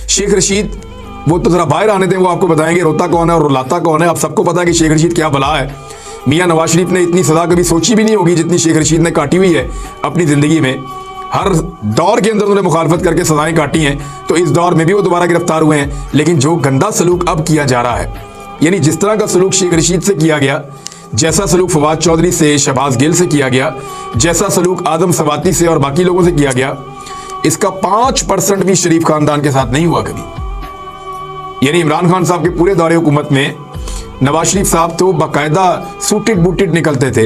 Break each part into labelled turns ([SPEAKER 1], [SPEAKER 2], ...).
[SPEAKER 1] शेख रशीद वो तो जरा बाहर आने दें, वो आपको बताएंगे रोता कौन है और रुलाता कौन है। आप सबको पता है कि शेख रशीद क्या बला है। मियां नवाज शरीफ ने इतनी सजा कभी सोची भी नहीं होगी जितनी शेख रशीद ने काटी हुई है अपनी जिंदगी में। हर दौर के अंदर उन्होंने मुखालफत करके सजाएं काटी हैं, तो इस दौर में भी वो दोबारा गिरफ्तार हुए हैं। लेकिन जो गंदा सलूक अब किया जा रहा है, यानी जिस तरह का सलूक शेख रशीद से किया गया, जैसा सलूक फवाद चौधरी से, शहबाज गिल से किया गया, जैसा सलूक आदम सवाती से और बाकी लोगों से किया गया, इसका 5% भी शरीफ खानदान के साथ नहीं हुआ कभी। यानी इमरान खान साहब के पूरे दौरे हुकूमत में नवाज शरीफ साहब तो बाकायदा सूटेड बूटेड निकलते थे,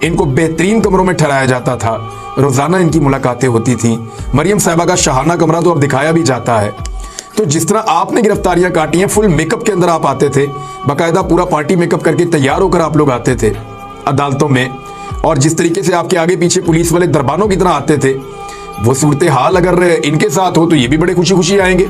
[SPEAKER 1] इनको बेहतरीन कमरों में ठहराया जाता था, रोजाना इनकी मुलाकातें होती थी। मरियम साहिबा का शाहाना कमरा तो अब दिखाया भी जाता है। तो जिस तरह आपने गिरफ्तारियां काटी हैं, फुल मेकअप के अंदर आप आते थे, बाकायदा पूरा पार्टी मेकअप करके तैयार होकर आप लोग आते थे अदालतों में, और जिस तरीके से आपके आगे पीछे पुलिस वाले दरबानों की तरह आते थे, वो सूरत हाल अगर इनके साथ हो तो ये भी बड़े खुशी खुशी आएंगे।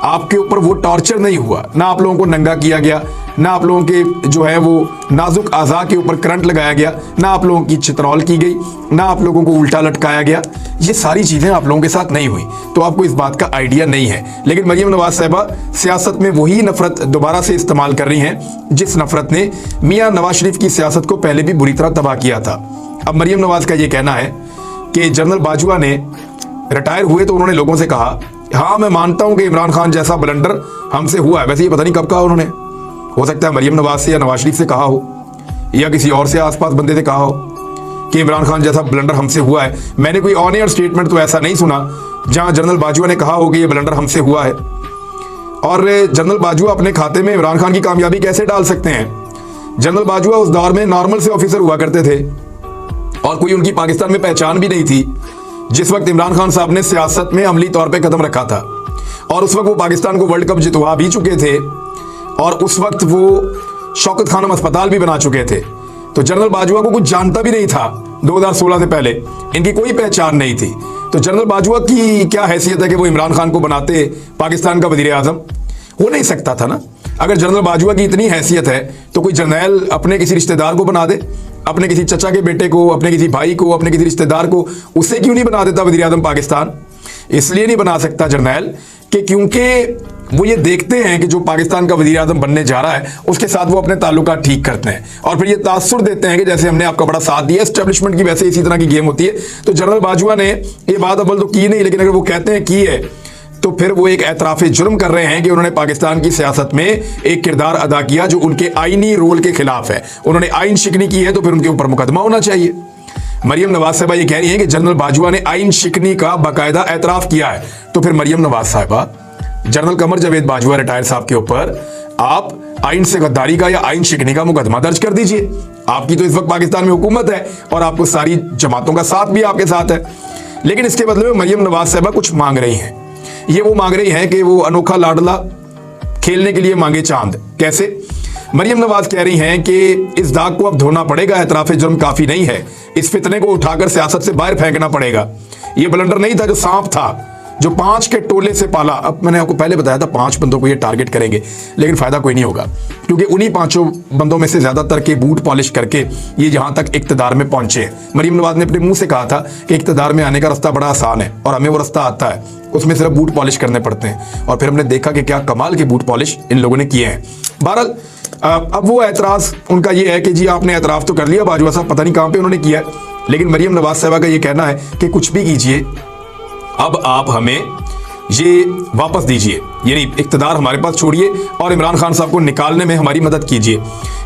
[SPEAKER 1] आपके ऊपर वो टॉर्चर नहीं हुआ, ना आप लोगों को नंगा किया गया, ना आप लोगों के जो है वो नाजुक आज़ा के ऊपर करंट लगाया गया, ना आप लोगों की चित्रौल की गई, ना आप लोगों को उल्टा लटकाया गया। ये सारी चीज़ें आप लोगों के साथ नहीं हुई, तो आपको इस बात का आइडिया नहीं है। लेकिन मरियम नवाज साहिबा सियासत में वही नफरत दोबारा से इस्तेमाल कर रही हैं जिस नफरत ने मियाँ नवाज शरीफ की सियासत को पहले भी बुरी तरह तबाह किया था। अब मरियम नवाज का ये कहना है कि जनरल बाजवा ने रिटायर हुए तो उन्होंने लोगों से कहा, हाँ मैं मानता हूं कि इमरान खान जैसा ब्लंडर हमसे हुआ है। वैसे ये पता नहीं कब कहा उन्होंने, हो सकता है मरियम नवाज से या नवाज शरीफ से कहा हो, या किसी और से आसपास बंदे से कहा हो कि इमरान खान जैसा ब्लंडर हमसे हुआ है। मैंने कोई ऑन एयर स्टेटमेंट तो ऐसा नहीं सुना जहां जनरल बाजवा ने कहा हो कि ये ब्लंडर हमसे हुआ है। और जनरल बाजवा अपने खाते में इमरान खान की कामयाबी कैसे डाल सकते हैं? जनरल बाजवा उस दौर में नॉर्मल से ऑफिसर हुआ करते थे और कोई उनकी पाकिस्तान में पहचान भी नहीं थी जिस वक्त इमरान खान साहब ने सियासत में अमली तौर पे कदम रखा था। और उस वक्त वो पाकिस्तान को वर्ल्ड कप जितवा भी चुके थे और उस वक्त वो शौकत खानम अस्पताल भी बना चुके थे। तो जनरल बाजवा को कुछ जानता भी नहीं था 2016 से पहले, इनकी कोई पहचान नहीं थी। तो जनरल बाजवा की क्या हैसियत है कि वो इमरान खान को बनाते पाकिस्तान का वजीर आजम? हो नहीं सकता था ना। अगर जनरल बाजवा की इतनी हैसियत है तो कोई जर्नैल अपने किसी रिश्तेदार को बना दे, अपने किसी चचा के बेटे को, अपने किसी भाई को, अपने किसी रिश्तेदार को, उससे क्यों नहीं बना देता वजीर आजम पाकिस्तान? इसलिए नहीं बना सकता जर्नैल कि क्योंकि वो ये देखते हैं कि जो पाकिस्तान का वजीर आजम बनने जा रहा है उसके साथ वो अपने ताल्लुकात ठीक करते हैं और फिर ये तासुर देते हैं कि जैसे हमने आपका बड़ा साथ दिया एस्टेब्लिशमेंट की, वैसे इसी तरह की गेम होती है। तो जनरल बाजवा ने ये बात अव्वल तो की नहीं, लेकिन अगर वो कहते हैं की है तो फिर वो एक एतराफ़े जुर्म कर रहे हैं कि उन्होंने पाकिस्तान की सियासत में एक किरदार अदा किया जो उनके आईनी रोल के खिलाफ है। उन्होंने आइन शिकनी की है तो फिर उनके ऊपर मुकदमा होना चाहिए। मरियम नवाज साहिबा ये कह रही है कि जनरल बाजवा ने आइन शिकनी का बाकायदा एतराफ़ किया है, तो फिर मरियम नवाज साहिबा जनरल कमर जावेद बाजवा रिटायर साहब के ऊपर आप आइन से गद्दारी का या आइन शिकनी का मुकदमा दर्ज कर दीजिए। आपकी तो इस वक्त पाकिस्तान में हुकूमत है और आपको सारी जमातों का साथ भी आपके साथ है। लेकिन इसके बदले में मरियम नवाज साहिबा कुछ मांग रही हैं। ये वो मांग रही हैं कि वो अनोखा लाडला खेलने के लिए मांगे चांद। कैसे? मरियम नवाज कह रही हैं कि इस दाग को अब धोना पड़ेगा, एतराफ़े जुर्म काफी नहीं है, इस फितने को उठाकर सियासत से बाहर फेंकना पड़ेगा। ये ब्लंडर नहीं था जो सांप था जो 5 के टोले से पाला। अब मैंने आपको पहले बताया था 5 बंदों को ये टारगेट करेंगे, लेकिन फायदा कोई नहीं होगा क्योंकि उन्हीं 5 बंदों में से ज्यादातर के बूट पॉलिश करके ये यहां तक इक्तदार में पहुंचे हैं। मरियम नवाज ने अपने मुंह से कहा था कि इक्तदार में आने का रास्ता बड़ा आसान है और हमें वो रास्ता आता है, उसमें सिर्फ बूट पॉलिश करने पड़ते हैं। और फिर हमने देखा कि क्या कमाल के बूट पॉलिश इन लोगों ने किए हैं। बहरहाल अब वो एतराज उनका ये है कि जी आपने एतराफ़ तो कर लिया बाजवा साहब, पता नहीं कहां पे उन्होंने किया है, लेकिन मरियम नवाज साहिबा का ये कहना है कि कुछ भी कीजिए, अब आप हमें ये वापस दीजिए, यानी इख्तिदार हमारे पास छोड़िए और इमरान खान साहब को निकालने में हमारी मदद कीजिए।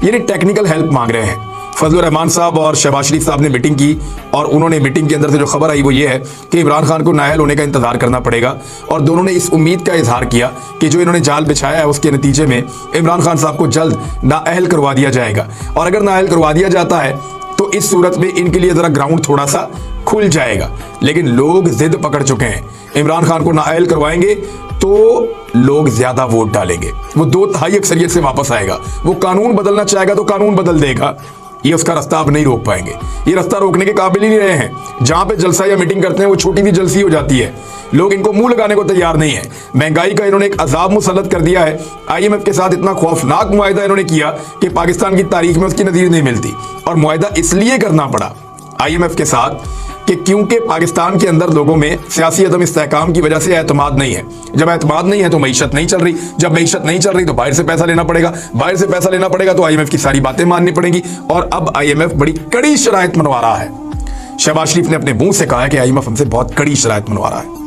[SPEAKER 1] यानी टेक्निकल हेल्प मांग रहे हैं। फजलुर रहमान साहब और शहबाज शरीफ साहब ने मीटिंग की और उन्होंने मीटिंग के अंदर से जो खबर आई वो ये है कि इमरान खान को नाअहल होने का इंतजार करना पड़ेगा और दोनों ने इस उम्मीद का इजहार किया कि जो इन्होंने जाल बिछाया है उसके नतीजे में इमरान खान साहब को जल्द नाअहल करवा दिया जाएगा। और अगर नाअहल करवा दिया जाता है तो इस सूरत में इनके लिए जरा ग्राउंड थोड़ा सा खुल जाएगा। लेकिन लोग जिद पकड़ चुके हैं, इमरान खान को नाअहल करवाएंगे तो लोग ज्यादा वोट डालेंगे, वो 2/3 अक्सरियत से वापस आएगा, वो कानून बदलना चाहेगा तो कानून बदल देगा। ये उसका रास्ता आप नहीं रोक पाएंगे, ये रास्ता रोकने के काबिल ही नहीं रहे हैं। जहां पे जलसा या मीटिंग करते हैं वो छोटी सी जलसी हो जाती है, लोग इनको मुंह लगाने को तैयार नहीं है। महंगाई का इन्होंने एक अजाब मुसल्लत कर दिया है। IMF के साथ इतना खौफनाक मुआहिदा इन्होंने किया कि पाकिस्तान की तारीख में उसकी नज़ीर नहीं मिलती। और मुआहिदा इसलिए करना पड़ा IMF के साथ कि क्योंकि पाकिस्तान के अंदर लोगों में सियासी अदम इस्तेहकाम की वजह से एतमाद नहीं है। जब एतमाद नहीं है तो मईशत नहीं चल रही, जब मईशत नहीं चल रही तो बाहर से पैसा लेना पड़ेगा, बाहर से पैसा लेना पड़ेगा तो IMF की सारी बातें माननी पड़ेगी। और अब IMF बड़ी कड़ी शराइत मनवा रहा है। शहबाज शरीफ ने अपने मुंह से कहा है कि IMF हमसे बहुत कड़ी शराइत मनवा रहा है।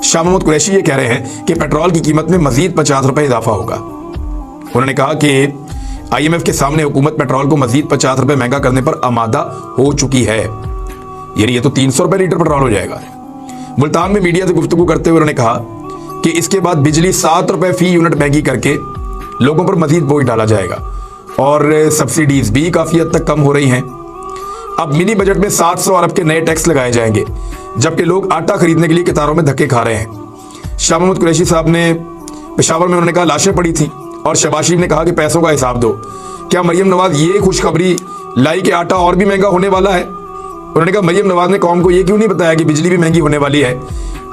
[SPEAKER 1] शाह महमूद कुरैशी ये कह रहे हैं कि पेट्रोल की कीमत में मजीद 50 रुपए इजाफा होगा। उन्होंने कहा कि IMF के सामने हुकूमत पेट्रोल को मजीद 50 रुपए महंगा करने पर आमादा हो चुकी है। यानी ये तो 300 रुपए लीटर पेट्रोल हो जाएगा। मुल्तान में मीडिया से गुफ्तगू करते हुए उन्होंने कहा कि इसके बाद बिजली 7 रुपए फी यूनिट महंगी करके लोगों पर मजीद बोझ डाला जाएगा और सब्सिडीज भी काफी हद तक कम हो रही हैं। अब मिनी बजट में 700 अरब के नए टैक्स लगाए जाएंगे, जबकि लोग आटा खरीदने के लिए कतारों में धक्के खा रहे हैं। शाह महमूद कुरैशी साहब ने पेशावर में उन्होंने कहा लाशें पड़ी थी और शहबाज शरीफ ने कहा कि पैसों का हिसाब दो। क्या मरियम नवाज ये खुशखबरी लाई कि आटा और भी महंगा होने वाला है? उन्होंने कहा मरियम नवाज ने कौम को ये क्यों नहीं बताया कि बिजली भी महंगी होने वाली है।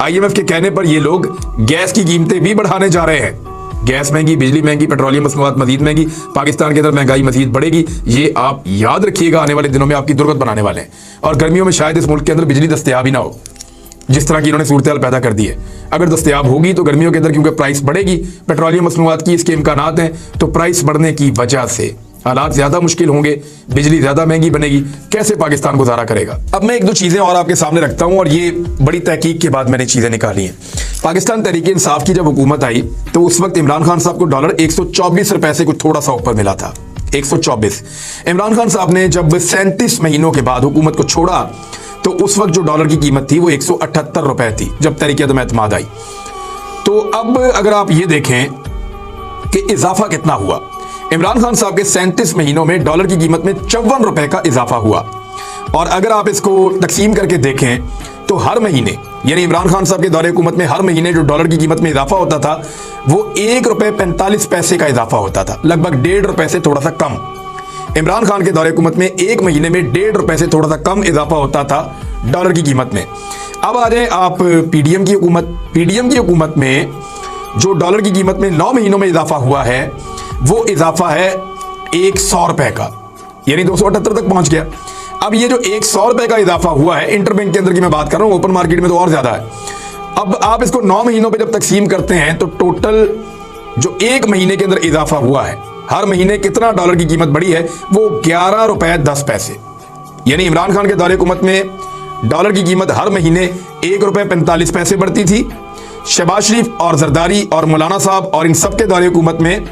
[SPEAKER 1] IMF के कहने पर ये लोग गैस की कीमतें भी बढ़ाने जा रहे हैं। गैस महंगी, बिजली महंगी, पेट्रोलियम मसनूआत मजीद महंगी, पाकिस्तान के अंदर महंगाई मजीद बढ़ेगी। ये आप याद रखिएगा, आने वाले दिनों में आपकी दुर्गत बनाने वाले हैं। और गर्मियों में शायद इस मुल्क के अंदर बिजली दस्तयाब ही ना हो, जिस तरह की इन्होंने सूरत पैदा कर दी है। अगर दस्तयाब होगी तो गर्मियों के अंदर क्योंकि प्राइस बढ़ेगी, पेट्रोलियम मसनूआत की इसके इम्कानात हैं, तो प्राइस बढ़ने की वजह से हालात ज्यादा मुश्किल होंगे, बिजली ज्यादा महंगी बनेगी। कैसे पाकिस्तान गुजारा करेगा? अब मैं एक दो चीजें और आपके सामने रखता हूं, और ये बड़ी तहकीक के बाद मैंने चीजें निकाली हैं। पाकिस्तान तहरीक इंसाफ की जब हुकूमत आई तो उस वक्त इमरान खान साहब को डॉलर 124 रुपए से कुछ थोड़ा सा ऊपर मिला था। 124। इमरान खान साहब ने जब 37 महीनों के बाद हुकूमत को छोड़ा तो उस वक्त जो डॉलर की कीमत थी वो 178 रुपए थी, जब तहरीक अदम एतमाद आई। तो अब अगर आप ये देखें कि इजाफा कितना हुआ, इमरान खान साहब के 37 महीनों में डॉलर की कीमत में 54 रुपए का इजाफा हुआ। और अगर आप इसको तकसीम करके देखें तो हर महीने, यानी इमरान खान साहब के दौरे हुकूमत में हर महीने जो डॉलर की कीमत में इजाफा होता था वो 1 रुपए 45 पैसे का इजाफा होता था, लगभग 1.5 रुपए से थोड़ा सा कम। इमरान खान के दौरे हुकूमत में एक महीने में 1.5 रुपए से थोड़ा सा कम इजाफा होता था डॉलर की कीमत में। अब आ जाए आप PDM की हुकूमत। PDM की हुकूमत में जो डॉलर की कीमत में 9 महीनों में इजाफा हुआ है वो इजाफा है 100 रुपए का, यानी 278 तक पहुंच गया। अब ये जो 100 रुपए का इजाफा हुआ है, इंटरबैंक के अंदर की मैं बात कर रहा हूं, ओपन मार्केट में तो और ज्यादा है। अब आप इसको 9 महीनों पे जब तकसीम करते हैं तो टोटल जो एक महीने के अंदर इजाफा हुआ है, हर महीने कितना डॉलर की कीमत बढ़ी है, वो 11 रुपए 10 पैसे। यानी इमरान खान के दौरे हुकूमत में डॉलर की कीमत हर महीने 1 रुपए 45 पैसे बढ़ती थी। शहबाज शरीफ और जरदारी और मौलाना साहब और इन सब के दौरे हुकूमत में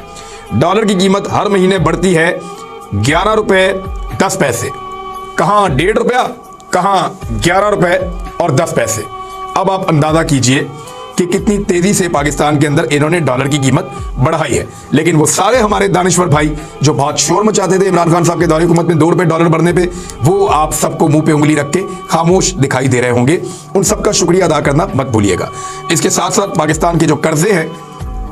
[SPEAKER 1] डॉलर की कीमत हर महीने बढ़ती है 11 रुपए 10 पैसे। कहां 1.5 रुपया, कहां 11 रुपए और 10 पैसे। अब आप अंदाजा कीजिए कि कितनी तेजी से पाकिस्तान के अंदर इन्होंने डॉलर की कीमत बढ़ाई है। लेकिन वो सारे हमारे दानिश्वर भाई जो बहुत शोर मचाते थे इमरान खान साहब के दौरे हुकूमत में 2 रुपए डॉलर बढ़ने पे, वो आप सबको मुंह पे उंगली रख के खामोश दिखाई दे रहे होंगे। उन सबका शुक्रिया अदा करना मत भूलिएगा। इसके साथ साथ पाकिस्तान के जो कर्जे हैं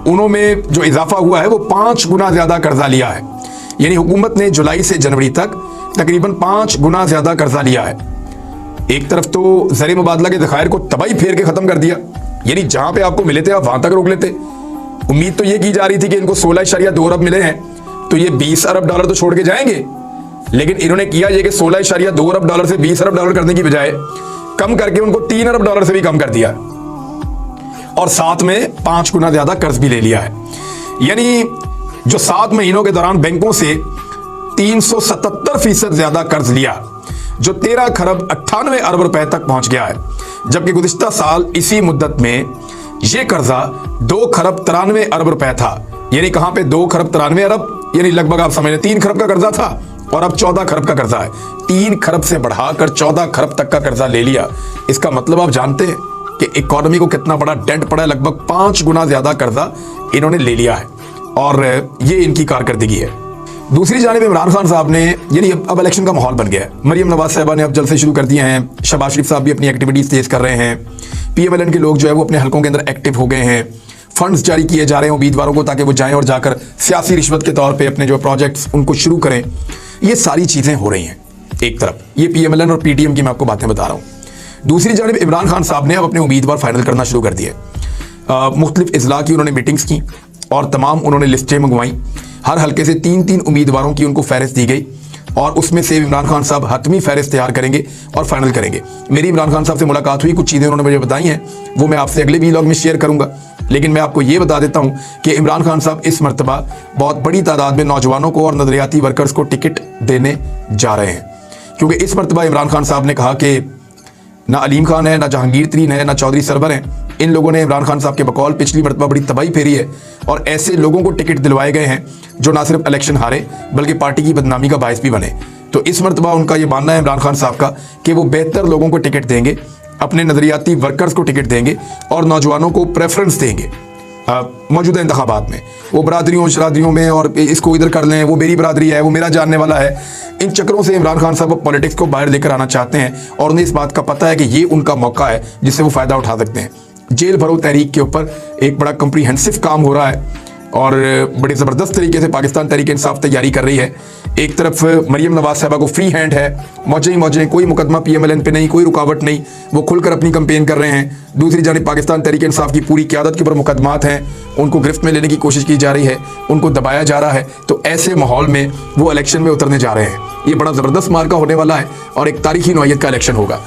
[SPEAKER 1] उनमें जो इजाफा हुआ है वो 5 गुना ज्यादा कर्जा लिया है। यानी हुकूमत ने जुलाई से जनवरी तक तकरीबन 5 गुना ज्यादा कर्जा लिया है। एक तरफ तो ज़र मुबादला के ज़खायर को तबाही फेर के खत्म कर दिया, यानी जहां पे आपको मिले थे आप वहां तक रोक लेते। उम्मीद तो ये की जा रही थी कि इनको 16.2 अरब मिले हैं तो ये 20 अरब डॉलर तो छोड़ के जाएंगे, लेकिन इन्होंने किया ये कि 16.2 अरब डॉलर से 20 अरब डॉलर करने की बजाय कम करके उनको 3 अरब डॉलर से भी कम कर दिया और साथ में 5 गुना ज्यादा कर्ज भी ले लिया है। यानी जो 7 महीनों के दौरान बैंकों से 377% ज्यादा कर्ज लिया, जो 13 खरब 98 अरब रुपए तक पहुंच गया है, जबकि गुज़िश्ता साल इसी मुद्दत में यह कर्जा 2 खरब 93 अरब रुपए था। यानी कहां पे 2 खरब 93 अरब, यानी लगभग आप समझ लें 3 खरब का कर्जा था और अब 14 खरब का कर्जा है। 3 खरब से बढ़ाकर 14 खरब तक का कर्जा ले लिया। इसका मतलब आप जानते हैं कि इकोनॉमी को कितना बड़ा डेंट पड़ा है। लगभग 5 गुना ज्यादा कर्जा इन्होंने ले लिया है और ये इनकी कारकर्दगी है। दूसरी जानिब इमरान खान साहब ने, यानी अब इलेक्शन का माहौल बन गया है, मरियम नवाज साहबा ने अब जलसे शुरू कर दिए हैं, शहबाज शरीफ साहब भी अपनी एक्टिविटीज तेज कर रहे हैं, PMLN के लोग जो है वो अपने हलकों के अंदर एक्टिव हो गए हैं, फंड्स जारी किए जा रहे हैं उम्मीदवारों को ताकि वो जाएं और जाकर सियासी रिश्वत के तौर पर अपने जो प्रोजेक्ट्स उनको शुरू करें। ये सारी चीजें हो रही हैं। एक तरफ ये PMLN और PTM की मैं आपको बातें बता रहा हूँ, दूसरी जानिब इमरान खान साहब ने अब अपने उम्मीदवार फाइनल करना शुरू कर दिए। मुख्तलिफ इजला की उन्होंने मीटिंग्स की और तमाम उन्होंने लिस्टें मंगवाई। हर हल्के से 3-3 उम्मीदवारों की उनको फहरिस्त दी गई और उसमें से इमरान खान साहब हतमी फहरिस्त तैयार करेंगे और फाइनल करेंगे। मेरी इमरान खान साहब से मुलाकात हुई, कुछ चीज़ें उन्होंने मुझे बताई हैं, वो मैं आपसे अगले व्लॉग में शेयर करूंगा। लेकिन मैं आपको ये बता देता हूं कि इमरान खान साहब इस मरतबा बहुत बड़ी तादाद में नौजवानों को और नजरियाती वर्कर्स को टिकट देने जा रहे हैं, क्योंकि इस मरतबा इमरान खान साहब ने कहा कि ना अलीम खान है, ना जहांगीर तरीन है, ना चौधरी सरवर हैं, इन लोगों ने इमरान खान साहब के बकौल पिछली मरतबा बड़ी तबाही फेरी है और ऐसे लोगों को टिकट दिलवाए गए हैं जो ना सिर्फ इलेक्शन हारे बल्कि पार्टी की बदनामी का बायस भी बने। तो इस मरतबा उनका ये मानना है इमरान खान साहब का कि वो बेहतर लोगों को टिकट देंगे, अपने नजरियाती वर्कर्स को टिकट देंगे और नौजवानों को प्रेफरेंस देंगे मौजूदा इंतखाबात में। वो बरादरियों शरादरियों में और इसको इधर कर लें, वो मेरी बरादरी है, वो मेरा जानने वाला है, इन चक्रों से इमरान खान साहब पॉलिटिक्स को बाहर लेकर आना चाहते हैं और उन्हें इस बात का पता है कि ये उनका मौका है जिससे वो फ़ायदा उठा सकते हैं। जेल भरो तहरीक के ऊपर एक बड़ा कम्प्रीहेंसिव काम हो रहा है और बड़ी ज़बरदस्त तरीके से पाकिस्तान तहरीक इंसाफ तैयारी कर रही है। एक तरफ मरियम नवाज साहबा को फ्री हैंड है, मौजें कोई मुकदमा PMLN पे नहीं, कोई रुकावट नहीं, वो खुलकर अपनी कंपेन कर रहे हैं। दूसरी जानिब पाकिस्तान तहरीक इंसाफ की पूरी क़यादत के ऊपर मुकदमात हैं, उनको गिरफ्त में लेने की कोशिश की जा रही है, उनको दबाया जा रहा है। तो ऐसे माहौल में वो इलेक्शन में उतरने जा रहे हैं। ये बड़ा ज़बरदस्त मार्का होने वाला है और एक तारीखी नौइयत का इलेक्शन होगा।